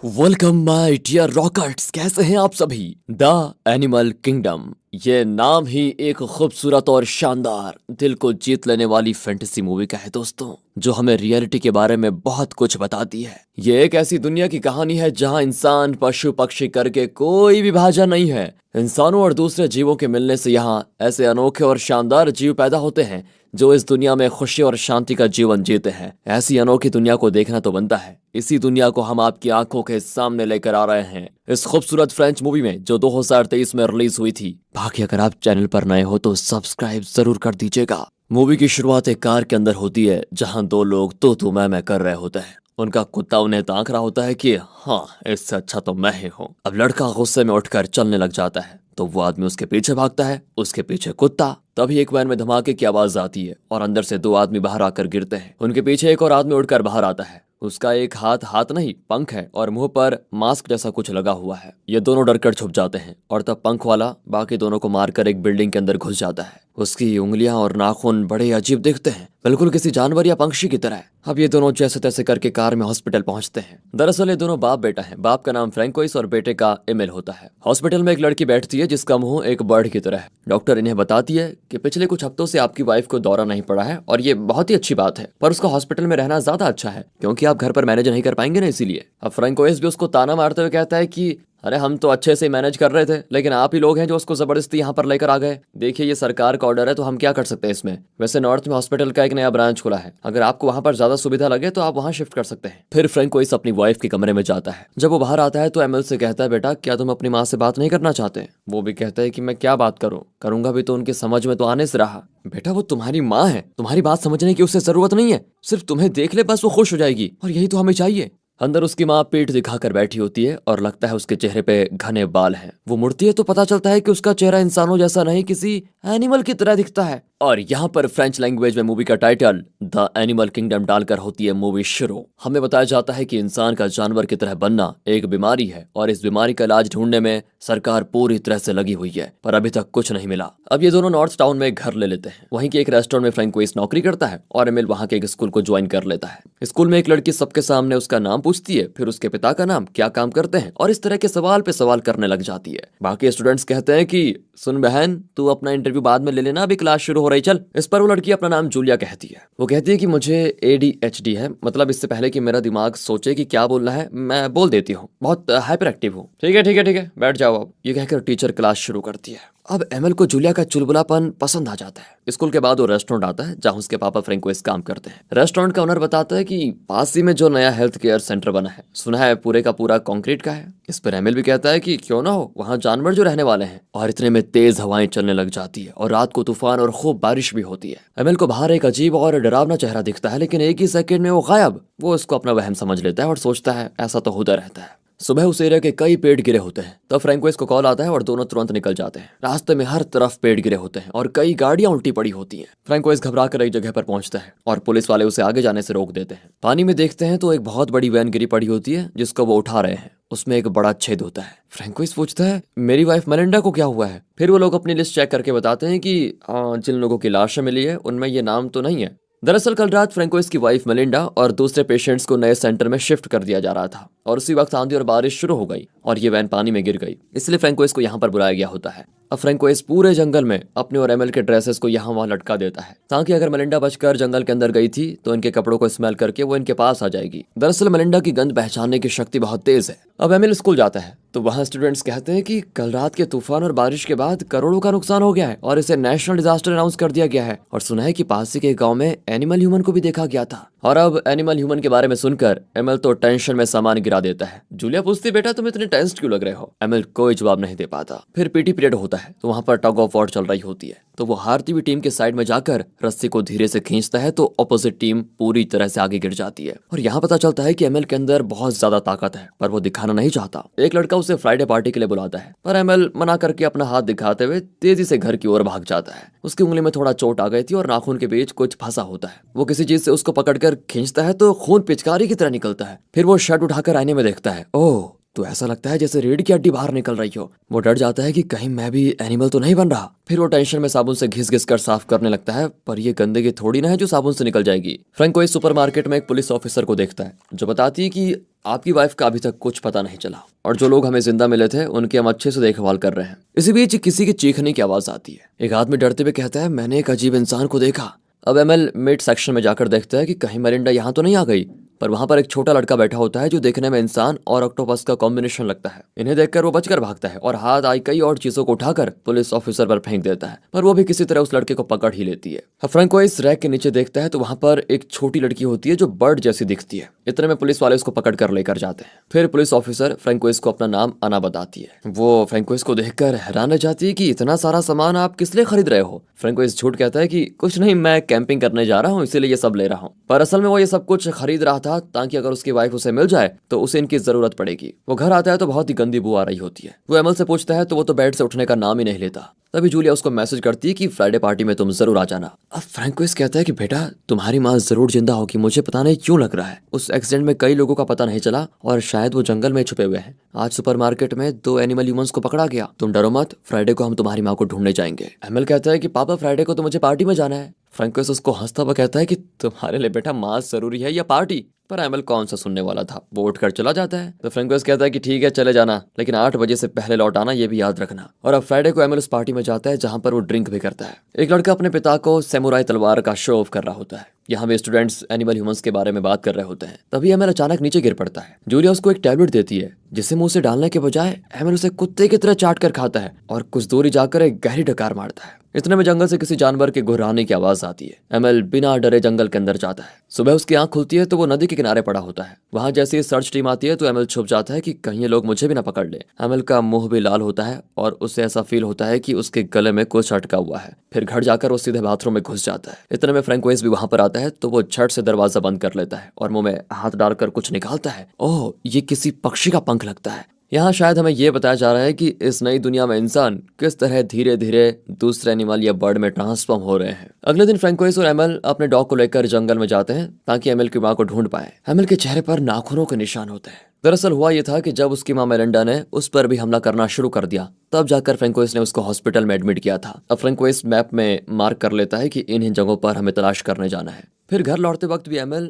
Welcome my dear रॉकर्ट्स, कैसे हैं आप सभी। द एनिमल किंगडम, ये नाम ही एक खूबसूरत और शानदार दिल को जीत लेने वाली फैंटेसी मूवी का है दोस्तों, जो हमें रियलिटी के बारे में बहुत कुछ बताती है। ये एक ऐसी दुनिया की कहानी है जहां इंसान पशु पक्षी करके कोई विभाजन नहीं है। इंसानों और दूसरे जीवों के मिलने से यहाँ ऐसे अनोखे और शानदार जीव पैदा होते हैं जो इस दुनिया में खुशी और शांति का जीवन जीते हैं। ऐसी अनोखी दुनिया को देखना तो बनता है। इसी दुनिया को हम आपकी आंखों के सामने लेकर आ रहे हैं इस खूबसूरत फ्रेंच मूवी में, जो 2023 में रिलीज हुई थी। बाकी अगर आप चैनल पर नए हो तो सब्सक्राइब जरूर कर दीजिएगा। मूवी की शुरुआत एक कार के अंदर होती है जहां दो लोग तू मैं कर रहे होते हैं। उनका कुत्ता उन्हें ताक रहा होता है कि हाँ, इससे अच्छा तो मैं ही हूँ। अब लड़का गुस्से में उठकर चलने लग जाता है तो वो आदमी उसके पीछे भागता है, उसके पीछे कुत्ता। तभी एक वैन में धमाके की आवाज आती है और अंदर से दो आदमी बाहर आकर गिरते हैं। उनके पीछे एक और आदमी उड़कर बाहर आता है। उसका एक हाथ नहीं पंख है और मुंह पर मास्क जैसा कुछ लगा हुआ है। ये दोनों डरकर छुप जाते हैं और तब पंख वाला बाकी दोनों को मारकर एक बिल्डिंग के अंदर घुस जाता है। उसकी उंगलियां और नाखून बड़े अजीब दिखते हैं, बिल्कुल किसी जानवर या पंक्षी की तरह। अब ये दोनों जैसे तैसे करके कार में हॉस्पिटल पहुंचते हैं। दरअसल ये दोनों बाप बेटा हैं। बाप का नाम फ्रैंकोइस और बेटे का एमिल होता है। हॉस्पिटल में एक लड़की बैठती है जिसका मुंह एक बर्ड की तरह है। डॉक्टर इन्हें बताती है कि पिछले कुछ हफ्तों से आपकी वाइफ को दौरा नहीं पड़ा है और ये बहुत ही अच्छी बात है, पर उसका हॉस्पिटल में रहना ज्यादा अच्छा है क्योंकि आप घर पर मैनेज नहीं कर पाएंगे ना, इसीलिए। अब फ्रैंकोइस भी उसको ताना मारते हुए कहता है कि अरे हम तो अच्छे से मैनेज कर रहे थे, लेकिन आप ही लोग हैं जो उसको जबरदस्ती यहाँ पर लेकर आ गए। देखिए ये सरकार का ऑर्डर है तो हम क्या कर सकते हैं इसमें। वैसे नॉर्थ में हॉस्पिटल का एक नया ब्रांच खुला है, अगर आपको वहाँ पर ज्यादा सुविधा लगे तो आप वहाँ शिफ्ट कर सकते हैं। फिर फ्रैंकोइस अपनी वाइफ के कमरे में जाता है। जब वो बाहर आता है तो एमिल से कहता है, बेटा क्या तुम अपनी माँ से बात नहीं करना चाहते। वो भी कहता है कि मैं क्या बात करूँ, करूंगा भी तो उनकी समझ में तो आने से रहा। बेटा वो तुम्हारी माँ है, तुम्हारी बात समझने की उससे जरूरत नहीं है, सिर्फ तुम्हें देख ले बस वो खुश हो जाएगी और यही तो हमें चाहिए। अंदर उसकी माँ पीठ दिखाकर बैठी होती है और लगता है उसके चेहरे पे घने बाल हैं। वो मुड़ती है तो पता चलता है कि उसका चेहरा इंसानों जैसा नहीं, किसी एनिमल की तरह दिखता है। और यहाँ पर फ्रेंच लैंग्वेज में मूवी का टाइटल द एनिमल किंगडम डालकर होती है मूवी शुरू। हमें बताया जाता है कि इंसान का जानवर की तरह बनना एक बीमारी है और इस बीमारी का इलाज ढूंढने में सरकार पूरी तरह से लगी हुई है, पर अभी तक कुछ नहीं मिला। अब ये दोनों नॉर्थ टाउन में घर ले लेते हैं। वहीं के एक रेस्टोरेंट में फ्रैंकोइस नौकरी करता है और एमिल वहाँ के एक स्कूल को ज्वाइन कर लेता है। स्कूल में एक लड़की सबके सामने उसका नाम पूछती है, फिर उसके पिता का नाम, क्या काम करते हैं, और इस तरह के सवाल पे सवाल करने लग जाती है। बाकी स्टूडेंट्स कहते हैं कि सुन बहन, तू अपना इंटरव्यू बाद में ले लेना, अभी क्लास शुरू हो रही, चल। इस पर वो लड़की अपना नाम जूलिया कहती है। वो कहती है कि मुझे ADHD है, मतलब इससे पहले कि मेरा दिमाग सोचे कि क्या बोलना है मैं बोल देती हूँ, बहुत हाइपर एक्टिव हूँ। ठीक है ठीक है ठीक है, बैठ जाओ अब, ये कहकर टीचर क्लास शुरू करती है। अब एमिल को जूलिया का चुलबुलापन पसंद आ जाता है। स्कूल के बाद वो रेस्टोरेंट आता है जहाँ उसके पापा फ्रैंकोइस काम करते हैं। रेस्टोरेंट का ओनर बताता है कि पास ही में जो नया हेल्थ केयर सेंटर बना है, सुना है पूरे का पूरा कंक्रीट का है। इस पर एमिल भी कहता है कि क्यों ना हो, वहाँ जानवर जो रहने वाले हैं। और इतने में तेज हवाएं चलने लग जाती है और रात को तूफान और खूब बारिश भी होती है। एमिल को बाहर एक अजीब और डरावना चेहरा दिखता है, लेकिन एक ही सेकंड में वो गायब। वो इसको अपना वहम समझ लेता है और सोचता है ऐसा तो होता रहता है। सुबह उस एरिया के कई पेड़ गिरे होते हैं। तब फ्रैंकोइस को कॉल आता है और दोनों तुरंत निकल जाते हैं। रास्ते में हर तरफ पेड़ गिरे होते हैं और कई गाड़ियां उल्टी पड़ी होती हैं। फ्रैंकोइस घबरा कर एक जगह पर पहुंचता है और पुलिस वाले उसे आगे जाने से रोक देते हैं। पानी में देखते हैं तो एक बहुत बड़ी वैन गिरी पड़ी होती है जिसको वो उठा रहे हैं। उसमें एक बड़ा छेद होता है। फ्रैंकोइस पूछता है, मेरी वाइफ मेलिंडा को क्या हुआ है। फिर वो लोग अपनी लिस्ट चेक करके बताते हैं कि जिन लोगों की लाशें मिली है उनमें ये नाम तो नहीं है। दरअसल कल रात फ्रैंकोइस की वाइफ मेलिंडा और दूसरे पेशेंट्स को नए सेंटर में शिफ्ट कर दिया जा रहा था और उसी वक्त आंधी और बारिश शुरू हो गई और ये वैन पानी में गिर गई, इसलिए फ्रैंकोइस को यहाँ पर बुलाया गया होता है। अब फ्रैंकोइस पूरे जंगल में अपने और एमिल के ड्रेसेस को यहाँ वहाँ लटका देता है ताकि अगर मेलिंडा बचकर जंगल के अंदर गई थी तो इनके कपड़ों को स्मेल करके वो इनके पास आ जाएगी। दरअसल मेलिंडा की गंध पहचानने की शक्ति बहुत तेज है। अब एमिल स्कूल जाता है तो वहाँ स्टूडेंट्स कहते हैं कि कल रात के तूफान और बारिश के बाद करोड़ों का नुकसान हो गया है और इसे नेशनल डिजास्टर अनाउंस कर दिया गया है। और सुना है कि पास ही के गांव में एनिमल ह्यूमन को भी देखा गया था। और अब एनिमल ह्यूमन के बारे में सुनकर एमिल तो टेंशन में सामान गिरा देता है। जूलिया पूछती, बेटा तुम इतने टेंस्ड क्यों लग रहे हो। एमिल कोई जवाब नहीं दे पाता। फिर PT पीरियड होता है तो वहाँ पर टग ऑफ वॉर चल रही होती है। तो वो हारती हुई टीम के साइड में जाकर रस्सी को धीरे से खींचता है तो ऑपोजिट टीम पूरी तरह से आगे गिर जाती है। और यहाँ पता चलता है कि एमिल के अंदर बहुत ज्यादा ताकत है, पर वो दिखाना नहीं चाहता। एक लड़का उसे फ्राइडे पार्टी के लिए बुलाता है, पर एमिल मना करके अपना हाथ दिखाते हुए तेजी से घर की ओर भाग जाता है। उसकी उंगली में थोड़ा चोट आ गई थी और नाखून के बीच कुछ फंसा होता है। वो किसी चीज से उसको पकड़कर खींचता है तो खून पिचकारी की तरह निकलता है। फिर वो शर्ट उठाकर आईने में देखता है, ओह तो ऐसा लगता है जैसे रीढ़ की हड्डी बाहर निकल रही हो। वो डर जाता है कि कहीं मैं भी एनिमल तो नहीं बन रहा। फिर वो टेंशन में साबुन से घिस घिस कर साफ करने लगता है, पर ये गंदगी थोड़ी ना है जो साबुन से निकल जाएगी। फ्रैंको इस सुपरमार्केट में एक पुलिस ऑफिसर को देखता है जो बताती है कि आपकी वाइफ का अभी तक कुछ पता नहीं चला और जो लोग हमें जिंदा मिले थे उनकी हम अच्छे से देखभाल कर रहे हैं। इसी बीच किसी की चीखने की आवाज आती है। एक आदमी डरते हुए कहता है, मैंने एक अजीब इंसान को देखा। अब एमएल मिड सेक्शन में जाकर देखता है कि कहीं मरिंडा यहाँ तो नहीं आ गई, पर वहां पर एक छोटा लड़का बैठा होता है जो देखने में इंसान और ऑक्टोपस का कॉम्बिनेशन लगता है। इन्हें देखकर वो बचकर भागता है और हाथ आई कई और चीजों को उठाकर पुलिस ऑफिसर पर फेंक देता है, पर वो भी किसी तरह उस लड़के को पकड़ ही लेती है। फ्रैंको इस रैक के नीचे देखता है तो वहां पर एक छोटी लड़की होती है जो बर्ड जैसी दिखती है। इतने में पुलिस वाले उसको पकड़ कर लेकर जाते हैं। फिर पुलिस ऑफिसर फ्रैंकोइस को अपना नाम अना बताती है। वो फ्रैंकोइस को देखकर हैरान रह जाती है कि इतना सारा सामान आप किस लिए खरीद रहे हो। फ्रैंकोइस झूठ कहता है कि कुछ नहीं, मैं कैंपिंग करने जा रहा हूँ इसीलिए ये सब ले रहा हूँ, पर असल में वो ये सब कुछ खरीद रहा था ताकि अगर उसकी वाइफ उसे मिल जाए तो उसे इनकी जरूरत पड़ेगी। वो घर आता है तो बहुत ही गंदी बू आ रही होती है। वो एमल से पूछता है तो वो तो बेड से उठने का नाम ही नहीं लेता। तभी जूलिया उसको मैसेज करती है कि फ्राइडे पार्टी में तुम जरूर आ जाना। अब फ्रैंकोइस कहता है कि बेटा तुम्हारी माँ जरूर जिंदा होगी, मुझे पता नहीं क्यों लग रहा है। उस एक्सीडेंट में कई लोगों का पता नहीं चला और शायद वो जंगल में छुपे हुए हैं। आज सुपरमार्केट में 2 एनिमल ह्यूमंस को पकड़ा गया। तुम डरो मत, फ्राइडे को हम तुम्हारी माँ को ढूंढने जाएंगे। एमएल कहता है कि पापा फ्राइडे को तो मुझे पार्टी में जाना है। फ्रैंकोइस उसको हंसता हुआ कहता है कि तुम्हारे लिए बेटा मांस जरूरी है या पार्टी, पर एमएल कौन सा सुनने वाला था। वो उठकर चला जाता है। तो फ्रैंकोइस कहता है कि ठीक है चले जाना, लेकिन 8 बजे से पहले लौट आना, ये भी याद रखना। और अब फ्राइडे को एमएल उस पार्टी में जाता है जहां पर वो ड्रिंक भी करता है। एक लड़का अपने पिता को सैमुराई तलवार का शो ऑफ कर रहा होता है। यहाँ भी स्टूडेंट्स एनिमल ह्यूमंस के बारे में बात कर रहे होते हैं। तभी एमएल अचानक नीचे गिर पड़ता है। जूलिया उसको एक टैबलेट देती है जिसे मुंह से डालने के बजाय एमएल उसे कुत्ते की तरह चाट कर खाता है और कुछ दूरी जाकर एक गहरी डकार मारता है। इतने में जंगल से किसी जानवर के गुर्राने की आवाज आती है। एमएल बिना डरे जंगल के अंदर जाता है। सुबह उसकी आंख खुलती है तो वो नदी के किनारे पड़ा होता है। वहां जैसे ही सर्च टीम आती है तो एमएल छुप जाता है कि कहीं ये लोग मुझे भी ना पकड़ ले। एमएल का मुंह भी लाल होता है और उसे ऐसा फील होता है कि उसके गले में कुछ अटका हुआ है। फिर घर जाकर वो सीधे बाथरूम में घुस जाता है। इतने में फ्रैंकोइस भी वहां पर आता है तो वो झट से दरवाजा बंद कर लेता है और मुंह में हाथ डालकर कुछ निकालता है। ओह, ये किसी पक्षी का पंख लगता है। यहाँ शायद हमें यह बताया जा रहा है कि इस नई दुनिया में इंसान किस तरह धीरे धीरे दूसरे एनिमल या बर्ड में ट्रांसफॉर्म हो रहे हैं। अगले दिन फ्रैंकोइस और एमएल अपने डॉग को लेकर जंगल में जाते हैं ताकि एमएल की मां को ढूंढ पाए। एमएल के चेहरे पर नाखूनों के निशान होते हैं। दरअसल हुआ यह था कि जब उसकी मां मेलिंडा ने उस पर भी हमला करना शुरू कर दिया तब जाकर फ्रैंकोइस ने उसको हॉस्पिटल में एडमिट किया था। अब फ्रैंकोइस मैप में मार्क कर लेता है कि इन जगहों पर हमें तलाश करने जाना है। फिर घर लौटते वक्त भी एमएल